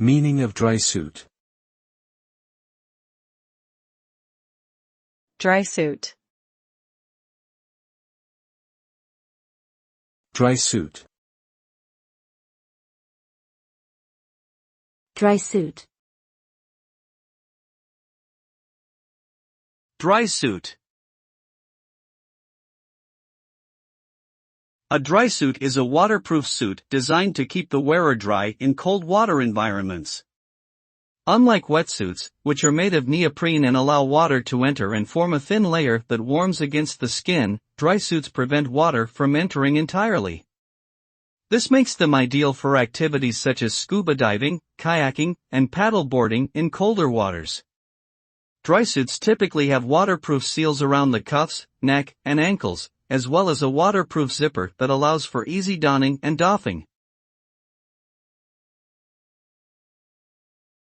Meaning of drysuit. Drysuit. Drysuit. Drysuit. Drysuit. A drysuit is a waterproof suit designed to keep the wearer dry in cold water environments. Unlike wetsuits, which are made of neoprene and allow water to enter and form a thin layer that warms against the skin, drysuits prevent water from entering entirely. This makes them ideal for activities such as scuba diving, kayaking, and paddleboarding in colder waters. Drysuits typically have waterproof seals around the cuffs, neck, and ankles, as well as a waterproof zipper that allows for easy donning and doffing.